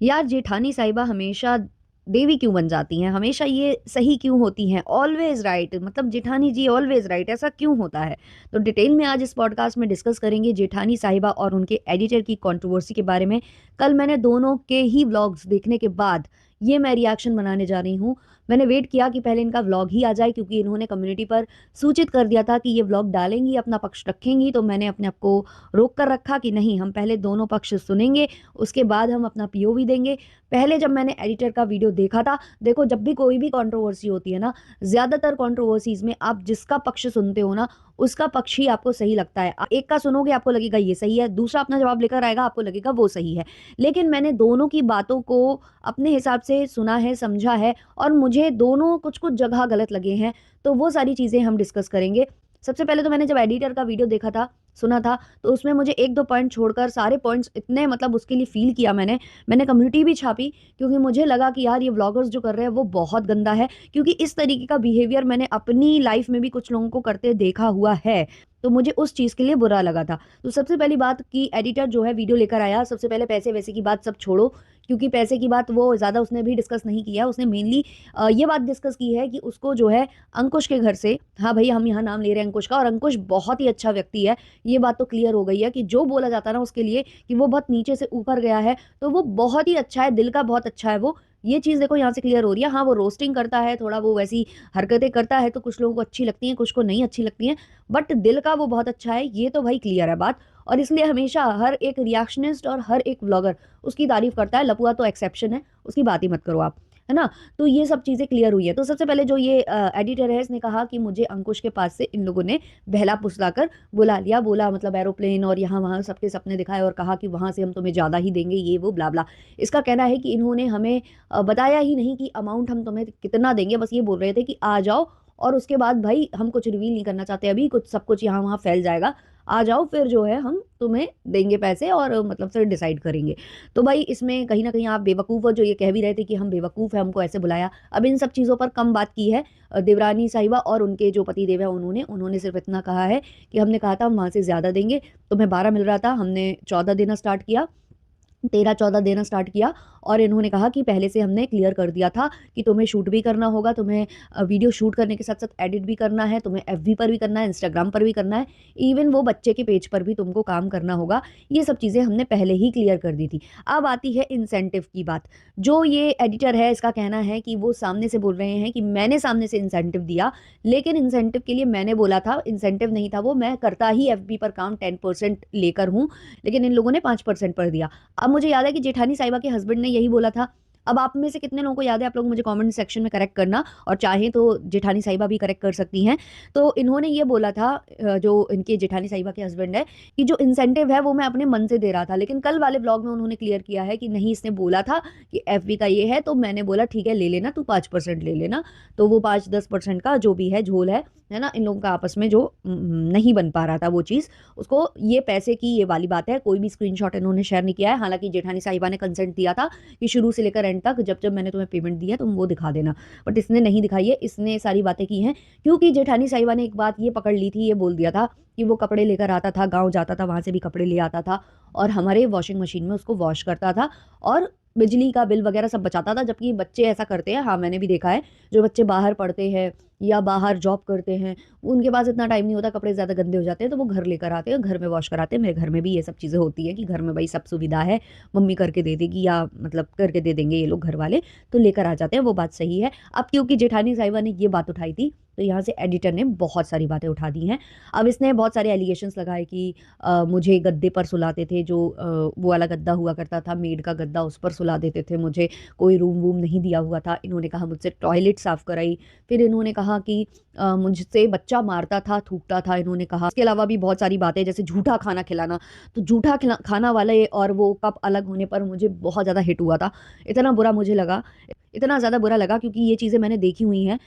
यार जेठानी साहिबा हमेशा देवी क्यों बन जाती हैं, हमेशा ये सही क्यों होती हैं, ऑलवेज राइट, मतलब जेठानी जी ऑलवेज राइट, ऐसा क्यों होता है। तो डिटेल में आज इस पॉडकास्ट में डिस्कस करेंगे जेठानी साहिबा और उनके एडिटर की कंट्रोवर्सी के बारे में। कल मैंने दोनों के ही व्लॉग्स देखने के बाद ये मैं रिएक्शन बनाने जा रही हूँ। मैंने वेट किया कि पहले इनका व्लॉग ही आ जाए, क्योंकि इन्होंने कम्युनिटी पर सूचित कर दिया था कि ये व्लॉग डालेंगी, अपना पक्ष रखेंगी। तो मैंने अपने आप को रोक कर रखा कि नहीं, हम पहले दोनों पक्ष सुनेंगे, उसके बाद हम अपना पीओवी देंगे। पहले जब मैंने एडिटर का वीडियो देखा था, देखो जब भी कोई भी कंट्रोवर्सी होती है ना, ज़्यादातर कंट्रोवर्सीज में आप जिसका पक्ष सुनते हो ना, उसका पक्ष ही आपको सही लगता है। एक का सुनोगे आपको लगेगा ये सही है, दूसरा अपना जवाब लेकर आएगा आपको लगेगा वो सही है। लेकिन मैंने दोनों की बातों को अपने हिसाब से सुना है, समझा है, और मुझे दोनों कुछ कुछ जगह गलत लगे हैं। तो वो सारी चीज़ें हम डिस्कस करेंगे। सबसे पहले तो मैंने जब एडिटर का वीडियो देखा था, सुना था, तो उसमें मुझे एक दो पॉइंट छोड़कर सारे पॉइंट्स इतने, मतलब उसके लिए फील किया मैंने कम्युनिटी भी छापी, क्योंकि मुझे लगा कि यार ये व्लॉगर्स जो कर रहे हैं वो बहुत गंदा है। क्योंकि इस तरीके का बिहेवियर मैंने अपनी लाइफ में भी कुछ लोगों को करते देखा हुआ है। तो मुझे उस चीज़ के लिए बुरा लगा था। तो सबसे पहली बात कि एडिटर जो है वीडियो लेकर आया, सबसे पहले पैसे वैसे की बात सब छोड़ो, क्योंकि पैसे की बात वो ज़्यादा उसने भी डिस्कस नहीं किया। उसने मेनली ये बात डिस्कस की है कि उसको जो है अंकुश के घर से, हाँ भाई हम यहाँ नाम ले रहे हैं अंकुश का, और अंकुश बहुत ही अच्छा व्यक्ति है। ये बात तो क्लियर हो गई है कि जो बोला जाता है ना उसके लिए कि वो बहुत नीचे से ऊपर गया है, तो वो बहुत ही अच्छा है, दिल का बहुत अच्छा है वो। ये चीज़ देखो यहाँ से क्लियर हो रही है। हाँ वो रोस्टिंग करता है, थोड़ा वो वैसी हरकतें करता है, तो कुछ लोगों को अच्छी लगती हैं, कुछ को नहीं अच्छी लगती हैं, बट दिल का वो बहुत अच्छा है, ये तो भाई क्लियर है बात। और इसलिए हमेशा हर एक रिएक्शनिस्ट और हर एक व्लॉगर उसकी तारीफ करता है। लपुआ तो एक्सेप्शन है, उसकी बात ही मत करो आप, है ना। तो ये सब चीज़ें क्लियर हुई है। तो सबसे पहले जो ये एडिटर है, इसने कहा कि मुझे अंकुश के पास से इन लोगों ने बहला फुसलाकर बुला लिया, बोला मतलब एरोप्लेन और यहाँ वहाँ सबके सपने दिखाए, और कहा कि वहाँ से हम तुम्हें ज़्यादा ही देंगे, ये वो ब्ला ब्ला। इसका कहना है कि इन्होंने हमें बताया ही नहीं कि अमाउंट हम तुम्हें कितना देंगे, बस ये बोल रहे थे कि आ जाओ, और उसके बाद भाई हम कुछ रिवील नहीं करना चाहते अभी, कुछ सब कुछ यहाँ वहाँ फैल जाएगा, आ जाओ फिर जो है हम तुम्हें देंगे पैसे, और मतलब फिर डिसाइड करेंगे। तो भाई इसमें कहीं ना कहीं आप बेवकूफ़ हो, जो ये कह भी रहे थे कि हम बेवकूफ़ है, हमको ऐसे बुलाया। अब इन सब चीज़ों पर कम बात की है देवरानी साहिबा और उनके जो पति देव है उन्होंने उन्होंने सिर्फ इतना कहा है कि हमने कहा था हम वहाँ से ज़्यादा देंगे, तुम्हें 12 मिल रहा था, हमने 14 देना स्टार्ट किया, 13-14 देना स्टार्ट किया। और इन्होंने कहा कि पहले से हमने क्लियर कर दिया था कि तुम्हें शूट भी करना होगा, तुम्हें वीडियो शूट करने के साथ साथ एडिट भी करना है, तुम्हें एफबी पर भी करना है, इंस्टाग्राम पर भी करना है, इवन वो बच्चे के पेज पर भी तुमको काम करना होगा। ये सब चीज़ें हमने पहले ही क्लियर कर दी थी। अब आती है इंसेंटिव की बात। जो ये एडिटर है इसका कहना है कि वो सामने से बोल रहे हैं कि मैंने सामने से इंसेंटिव दिया, लेकिन इंसेंटिव के लिए मैंने बोला था, इंसेंटिव नहीं था वो, मैं करता ही एफबी पर काम 10% लेकर हूँ, लेकिन इन लोगों ने 5% पर दिया। अब मुझे याद है कि जेठानी साहिबा के हस्बैंड ने यही बोला था। अब आप में से कितने लोगों को याद है, आप लोग मुझे कमेंट सेक्शन में करेक्ट करना, और चाहें तो जेठानी साहिबा भी करेक्ट कर सकती हैं। तो इन्होंने ये बोला था, जो इनके जेठानी साहिबा के हस्बैंड है, कि जो इंसेंटिव है वो मैं अपने मन से दे रहा था। लेकिन कल वाले ब्लॉग में उन्होंने क्लियर किया है कि नहीं, इसने बोला था कि एफबी का ये है, तो मैंने बोला ठीक है ले लेना, तू 5% ले लेना। तो वो 5-10% का जो भी है झोल है ना, इन लोगों का आपस में जो नहीं बन पा रहा था वो चीज़, उसको ये पैसे की ये वाली बात है। कोई भी स्क्रीनशॉट इन्होंने शेयर नहीं किया है। हालांकि जेठानी साहिबा ने कंसेंट दिया था कि शुरू से लेकर एंड तक जब जब मैंने तुम्हें पेमेंट दी है तुम वो दिखा देना, बट इसने नहीं दिखाई है, इसने सारी बातें की हैं। क्योंकि जेठानी साहिबा ने एक बात ये पकड़ ली थी, ये बोल दिया था कि वो कपड़े लेकर आता था, गाँव जाता था, वहाँ से भी कपड़े ले आता था, और हमारे वॉशिंग मशीन में उसको वॉश करता था, और बिजली का बिल वगैरह सब बचाता था। जबकि बच्चे ऐसा करते हैं, हाँ मैंने भी देखा है, जो बच्चे बाहर पढ़ते हैं या बाहर जॉब करते हैं, उनके पास इतना टाइम नहीं होता, कपड़े ज़्यादा गंदे हो जाते हैं तो वो घर लेकर आते हैं, घर में वॉश कराते हैं। मेरे घर में भी ये सब चीज़ें होती है कि घर में भाई सब सुविधा है, मम्मी करके दे देगी या मतलब करके दे देंगे ये लोग घर वाले, तो लेकर आ जाते हैं, वो बात सही है। अब क्योंकि जेठानी साहिबा ने ये बात उठाई थी, तो यहाँ से एडिटर ने बहुत सारी बातें उठा दी हैं। अब इसने बहुत सारे एलिगेशंस लगाए कि मुझे गद्दे पर सुलाते थे, जो वो वाला गद्दा हुआ करता था, मेड का गद्दा, उस पर सुला देते थे मुझे, कोई रूम वूम नहीं दिया हुआ था। इन्होंने कहा मुझसे टॉयलेट साफ़ कराई। फिर इन्होंने कहा कि मुझसे बच्चा मारता था, थूकता था, इन्होंने कहा। इसके अलावा भी बहुत सारी बातें, जैसे झूठा खाना खिलाना। तो झूठा खाना वाले और वो कप अलग होने पर मुझे बहुत ज़्यादा हिट हुआ था, इतना बुरा मुझे लगा। इतना ज़्यादा बुरा लगा क्योंकि ये चीज़ें मैंने देखी हुई हैं।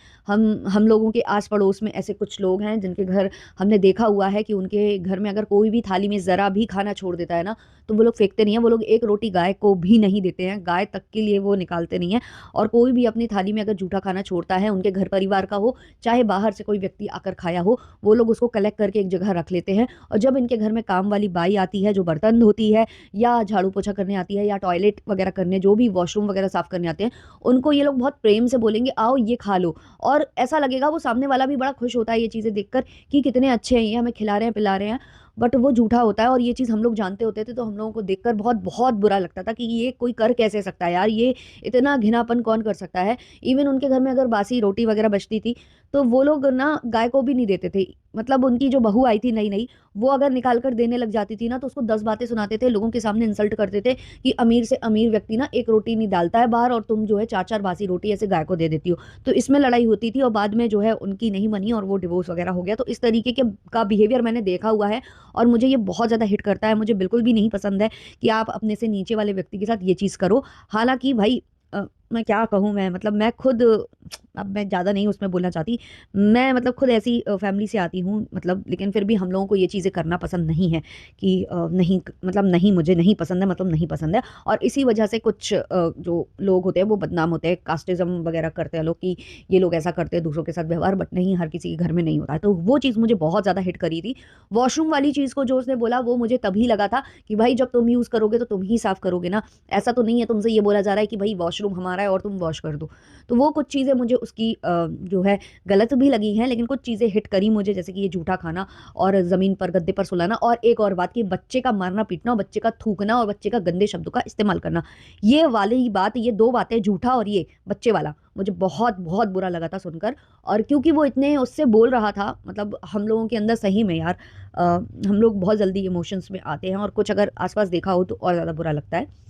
हम लोगों के आस-पड़ोस में ऐसे कुछ लोग हैं जिनके घर हमने देखा हुआ है कि उनके घर में अगर कोई भी थाली में ज़रा भी खाना छोड़ देता है ना, तो वो लोग फेंकते नहीं हैं, वो लोग एक रोटी गाय को भी नहीं देते हैं, गाय तक के लिए वो निकालते नहीं हैं। और कोई भी अपनी थाली में अगर जूठा खाना छोड़ता है, उनके घर परिवार का हो, चाहे बाहर से कोई व्यक्ति आकर खाया हो, वो लोग उसको कलेक्ट करके एक जगह रख लेते हैं। और जब इनके घर में काम वाली बाई आती है, जो बर्तन धोती है या झाड़ू पोछा करने आती है या टॉयलेट वगैरह करने, जो भी वॉशरूम वगैरह साफ़ करने आते हैं, उनको ये लोग बहुत प्रेम से बोलेंगे, आओ ये खा लो। और ऐसा लगेगा वो सामने वाला भी बड़ा खुश होता है ये चीज़ें देखकर कि कितने अच्छे हैं ये, हमें खिला रहे हैं, पिला रहे हैं। बट वो झूठा होता है और ये चीज़ हम लोग जानते होते थे, तो हम लोगों को देखकर बहुत बहुत बुरा लगता था कि ये कोई कर कैसे सकता है यार, ये इतना घिनापन कौन कर सकता है। इवन उनके घर में अगर बासी रोटी वगैरह बचती थी, तो वो लोग ना गाय को भी नहीं देते थे। मतलब उनकी जो बहू आई थी नई-नई, वो अगर निकाल कर देने लग जाती थी ना, तो उसको 10 बातें सुनाते थे, लोगों के सामने इंसल्ट करते थे कि अमीर से अमीर व्यक्ति ना 1 रोटी नहीं डालता है बाहर, और तुम जो है 4-4 बासी रोटी ऐसे गाय को दे देती हो। तो इसमें लड़ाई होती थी और बाद में जो है उनकी नहीं बनी और वो डिवोर्स वगैरह हो गया। तो इस तरीके के का बिहेवियर मैंने देखा हुआ है और मुझे ये बहुत ज़्यादा हिट करता है। मुझे बिल्कुल भी नहीं पसंद है कि आप अपने से नीचे वाले व्यक्ति के साथ ये चीज़ करो। हालाँकि भाई मैं क्या कहूँ, मैं मतलब मैं खुद, अब मैं ज़्यादा नहीं उसमें बोलना चाहती। मैं मतलब खुद ऐसी फैमिली से आती हूँ, मतलब लेकिन फिर भी हम लोगों को ये चीज़ें करना पसंद नहीं है कि नहीं, मतलब नहीं, मुझे नहीं पसंद है, मतलब नहीं पसंद है। और इसी वजह से कुछ जो लोग होते हैं वो बदनाम होते हैं, कास्टिज़्म वगैरह करते हैं लोग कि ये लोग ऐसा करते हैं दूसरों के साथ व्यवहार, बट नहीं, हर किसी के घर में नहीं होता है। तो वो चीज़ मुझे बहुत ज़्यादा हिट करी थी। वॉशरूम वाली चीज़ को जो उसने बोला, वो मुझे तभी लगा था कि भाई जब तुम यूज़ करोगे तो तुम ही साफ़ करोगे ना। ऐसा तो नहीं है तुमसे ये बोला जा रहा है कि भाई वॉशरूम हमारा है और तुम वॉश कर दो। तो वो कुछ चीज़ें मुझे उसकी जो है गलत भी लगी हैं, लेकिन कुछ चीज़ें हिट करी मुझे, जैसे कि ये जूठा खाना और ज़मीन पर गद्दे पर सुलाना, और एक और बात कि बच्चे का मारना-पीटना और बच्चे का थूकना और बच्चे का गंदे शब्दों का इस्तेमाल करना। ये वाली बात, ये 2 बातें, जूठा और ये बच्चे वाला, मुझे बहुत, बहुत बुरा लगा था सुनकर। और क्योंकि वो इतने उससे बोल रहा था, मतलब हम लोगों के अंदर सही में यार हम लोग बहुत जल्दी इमोशंस में आते हैं और कुछ अगर आस-पास देखा हो तो और ज़्यादा बुरा लगता है।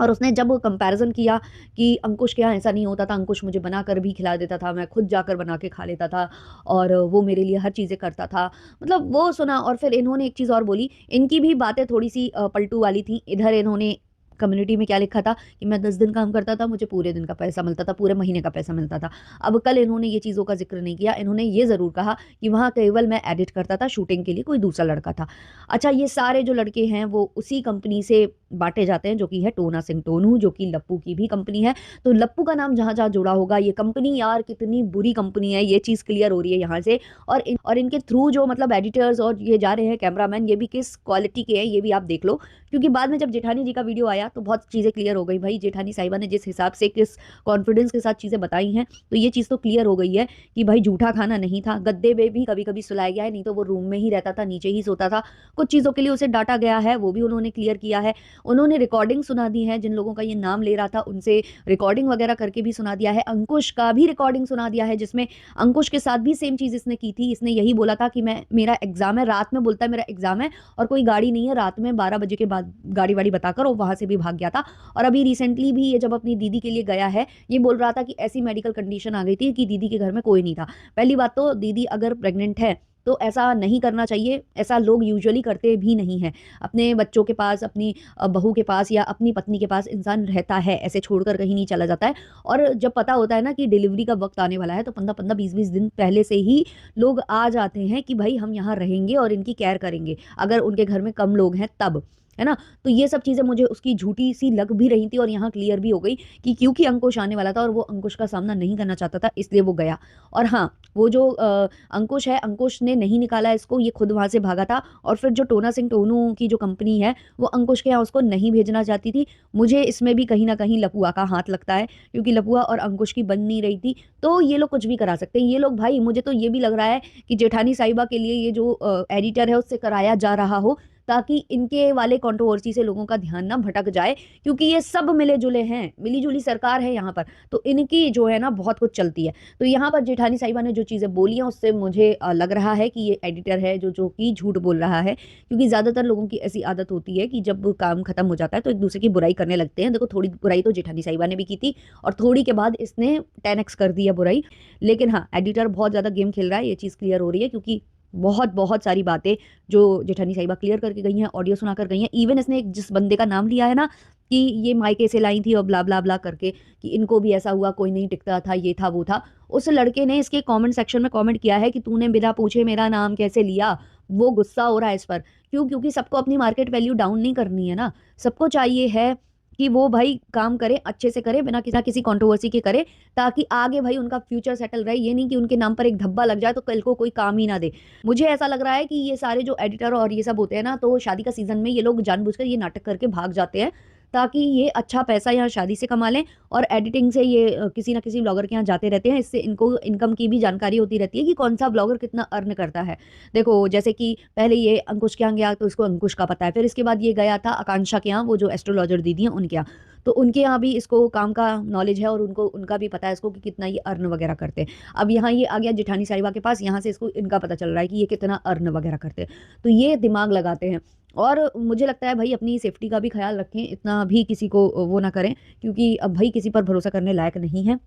और उसने जब कंपैरिज़न किया कि अंकुश के यहाँ ऐसा नहीं होता था, अंकुश मुझे बनाकर भी खिला देता था, मैं खुद जाकर बना के खा लेता था और वो मेरे लिए हर चीज़ें करता था। मतलब वो सुना और फिर इन्होंने एक चीज़ और बोली, इनकी भी बातें थोड़ी-सी पलटू वाली थी। इधर इन्होंने कम्युनिटी में क्या लिखा था कि मैं 10 दिन काम करता था, मुझे पूरे दिन का पैसा मिलता था, पूरे महीने का पैसा मिलता था। अब कल इन्होंने ये चीज़ों का ज़िक्र नहीं किया, इन्होंने ये ज़रूर कहा कि वहाँ केवल मैं एडिट करता था, शूटिंग के लिए कोई दूसरा लड़का था। अच्छा, ये सारे जो लड़के हैं वो उसी कंपनी से बाँटे जाते हैं, जो कि है टोना सिंह टोनू, जो कि लप्पू की भी कंपनी है। तो लप्पू का नाम जहाँ-जहाँ जुड़ा होगा, ये कंपनी यार कितनी बुरी कंपनी है, ये चीज़ क्लियर हो रही है यहाँ से। और इनके थ्रू जो मतलब एडिटर्स और ये जा रहे हैं कैमरामैन, ये भी किस क्वालिटी के हैं, ये भी आप देख लो। क्योंकि बाद में जब जेठानी जी का वीडियो आया तो बहुत चीज़ें क्लियर हो गई। भाई जेठानी साहिबा ने जिस हिसाब से, किस कॉन्फिडेंस के साथ चीज़ें बताई हैं, तो ये चीज़ तो क्लियर हो गई है कि भाई जूठा खाना नहीं था। गद्दे पे भी कभी-कभी सुलाया गया है, नहीं तो वो रूम में ही रहता था, नीचे ही सोता था। कुछ चीज़ों के लिए उसे डाँटा गया है, वो भी उन्होंने क्लियर किया है। उन्होंने रिकॉर्डिंग सुना दी है, जिन लोगों का ये नाम ले रहा था उनसे रिकॉर्डिंग वगैरह करके भी सुना दिया है। अंकुश का भी रिकॉर्डिंग सुना दिया है, जिसमें अंकुश के साथ भी सेम चीज़ इसने की थी। इसने यही बोला था कि मेरा एग्ज़ाम है, रात में बोलता है मेरा एग्ज़ाम है और कोई गाड़ी नहीं है, रात में 12 बजे के बाद गाड़ी-वाड़ी बताकर वो वहाँ से भी भाग गया था। और अभी रिसेंटली भी ये जब अपनी दीदी के लिए गया है, ये बोल रहा था कि ऐसी मेडिकल कंडीशन आ गई थी कि दीदी के घर में कोई नहीं था। पहली बात तो दीदी अगर प्रेग्नेंट है, तो ऐसा नहीं करना चाहिए, ऐसा लोग यूजुअली करते भी नहीं हैं। अपने बच्चों के पास, अपनी बहू के पास या अपनी पत्नी के पास इंसान रहता है, ऐसे छोड़कर कहीं नहीं चला जाता है। और जब पता होता है ना कि डिलीवरी का वक़्त आने वाला है, तो 15-15, 20-20 दिन पहले से ही लोग आ जाते हैं कि भई हम यहाँ रहेंगे और इनकी केयर करेंगे, अगर उनके घर में कम लोग हैं तब। है ना? तो ये सब चीज़ें मुझे उसकी झूठी-सी लग भी रही थी और यहाँ क्लियर भी हो गई कि क्योंकि अंकुश आने वाला था और वो अंकुश का सामना नहीं करना चाहता था, इसलिए वो गया। और हाँ, वो जो अंकुश है, अंकुश ने नहीं निकाला इसको, ये खुद वहाँ से भागा था। और फिर जो टोना सिंह टोनू की जो कंपनी है, वो अंकुश के यहाँ उसको नहीं भेजना चाहती थी। मुझे इसमें भी कहीं न कहीं लपुआ का हाथ लगता है, क्योंकि लपुआ और अंकुश की बन नहीं रही थी। तो ये लोग कुछ भी करा सकते हैं। ये लोग, भाई मुझे तो ये भी लग रहा है कि जेठानी साहिबा के लिए ये जो एडिटर है उससे कराया जा रहा हो, ताकि इनके वाले कंट्रोवर्सी से लोगों का ध्यान ना भटक जाए, क्योंकि ये सब मिले-जुले हैं, मिली-जुली सरकार है यहाँ पर, तो इनकी जो है ना बहुत कुछ चलती है। तो यहाँ पर जेठानी साहिबा ने जो चीज़ें बोली हैं उससे मुझे लग रहा है कि ये एडिटर है जो कि झूठ बोल रहा है, क्योंकि ज़्यादातर लोगों की ऐसी आदत होती है कि जब काम खत्म हो जाता है तो एक-दूसरे की बुराई करने लगते हैं। देखो, थोड़ी बुराई तो जेठानी साहिबा ने भी की थी और थोड़ी के बाद इसने 10x कर दी है बुराई। लेकिन हाँ, एडिटर बहुत ज़्यादा गेम खेल रहा है, ये चीज़ क्लियर हो रही है, क्योंकि बहुत सारी बातें जो जेठानी साहिबा क्लियर करके गई हैं, ऑडियो सुनाकर गई हैं। इवन इसने एक जिस बंदे का नाम लिया है ना कि ये मायके से लाई थी और ब्ला ब्ला ब्ला करके, कि इनको भी ऐसा हुआ, कोई नहीं टिकता था, ये था वो था। उस लड़के ने इसके कमेंट सेक्शन में कमेंट किया है कि तूने बिना पूछे मेरा नाम कैसे लिया। वो गुस्सा हो रहा है इस पर। क्यों? क्योंकि सबको अपनी मार्केट वैल्यू डाउन नहीं करनी है ना। सबको चाहिए है कि वो भाई काम करे, अच्छे से करे, बिना किसी कंट्रोवर्सी के करे, ताकि आगे भाई उनका फ्यूचर सेटल रहे। ये नहीं कि उनके नाम पर एक धब्बा लग जाए तो कल को कोई काम ही ना दे। मुझे ऐसा लग रहा है कि ये सारे जो एडिटर और ये सब होते हैं ना, तो शादी का सीजन में ये लोग जानबूझकर ये नाटक करके भाग जाते हैं, ताकि ये अच्छा पैसा यहाँ शादी से कमा लें, और एडिटिंग से ये किसी ना किसी ब्लॉगर के यहाँ जाते रहते हैं। इससे इनको इनकम की भी जानकारी होती रहती है कि कौन सा ब्लॉगर कितना अर्न करता है। देखो, जैसे कि पहले ये अंकुश के यहाँ गया तो इसको अंकुश का पता है, फिर इसके बाद ये गया था आकांक्षा के यहाँ, वो जो एस्ट्रोलॉजर दीदी हैं उनके यहाँ, तो उनके यहाँ भी इसको काम का नॉलेज है, और उनको उनका भी पता है इसको कि कितना ये अर्न वगैरह करते हैं। अब यहाँ ये आ गया जेठानी साहिबा के पास, यहाँ से इसको इनका पता चल रहा है कि ये कितना अर्न वगैरह करते हैं। तो ये दिमाग लगाते हैं। और मुझे लगता है भाई अपनी सेफ्टी का भी ख्याल रखें, इतना भी किसी को वो ना करें, क्योंकि अब भाई किसी पर भरोसा करने लायक नहीं है।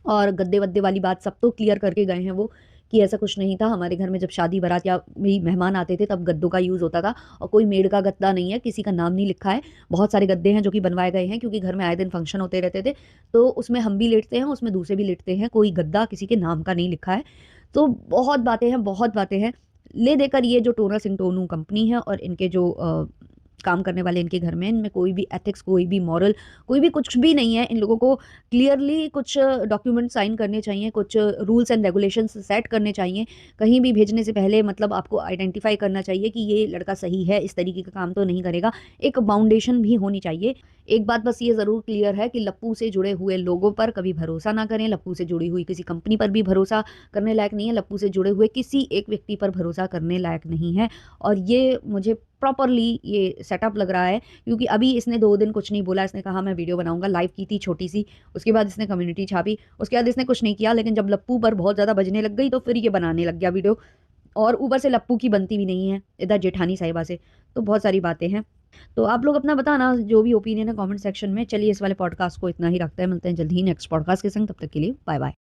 और गद्दे वद्दे वाली बात सब तो क्लियर करके गए हैं वो, कि ऐसा कुछ नहीं था। हमारे घर में जब शादी बारात या भी मेहमान आते थे तब गद्दों का यूज़ होता था, और कोई मेड का गद्दा नहीं है, किसी का नाम नहीं लिखा है। बहुत सारे गद्दे हैं जो कि बनवाए गए हैं, क्योंकि घर में आए दिन फंक्शन होते रहते थे, तो उसमें हम भी लेटते हैं, उसमें दूसरे भी लेटते हैं, कोई गद्दा किसी के नाम का नहीं लिखा है। तो बहुत बातें हैं, बहुत बातें हैं। ले देकर ये जो टोना सिंटोनू कंपनी है और इनके जो काम करने वाले इनके घर में, इनमें कोई भी एथिक्स, कोई भी मॉरल, कोई भी कुछ भी नहीं है। इन लोगों को क्लियरली कुछ डॉक्यूमेंट साइन करने चाहिए, कुछ रूल्स एंड रेगुलेशंस सेट करने चाहिए। कहीं भी भेजने से पहले मतलब आपको आइडेंटिफाई करना चाहिए कि ये लड़का सही है, इस तरीके का काम तो नहीं करेगा। एक बाउंडेशन भी होनी चाहिए। एक बात बस ये ज़रूर क्लियर है कि लप्पू से जुड़े हुए लोगों पर कभी भरोसा ना करें। लप्पू से जुड़ी हुई किसी कंपनी पर भी भरोसा करने लायक नहीं है। लप्पू से जुड़े हुए किसी एक व्यक्ति पर भरोसा करने लायक नहीं है। और ये मुझे प्रॉपरली ये सेटअप लग रहा है, क्योंकि अभी इसने 2 दिन कुछ नहीं बोला। इसने कहा मैं वीडियो बनाऊंगा, लाइव की थी छोटी सी, उसके बाद इसने कम्युनिटी छापी, उसके बाद इसने कुछ नहीं किया। लेकिन जब लप्पू पर बहुत ज़्यादा बजने लग गई तो फिर ये बनाने लग गया वीडियो, और ऊपर से लप्पू की बनती भी नहीं है इधर जेठानी साहिबा से। तो बहुत सारी बातें हैं। तो आप लोग अपना बताना जो भी ओपिनियन है कमेंट सेक्शन में। चलिए इस वाले पॉडकास्ट को इतना ही रखते हैं, मिलते हैं जल्द ही नेक्स्ट पॉडकास्ट के संग। तब तक के लिए बाय बाय।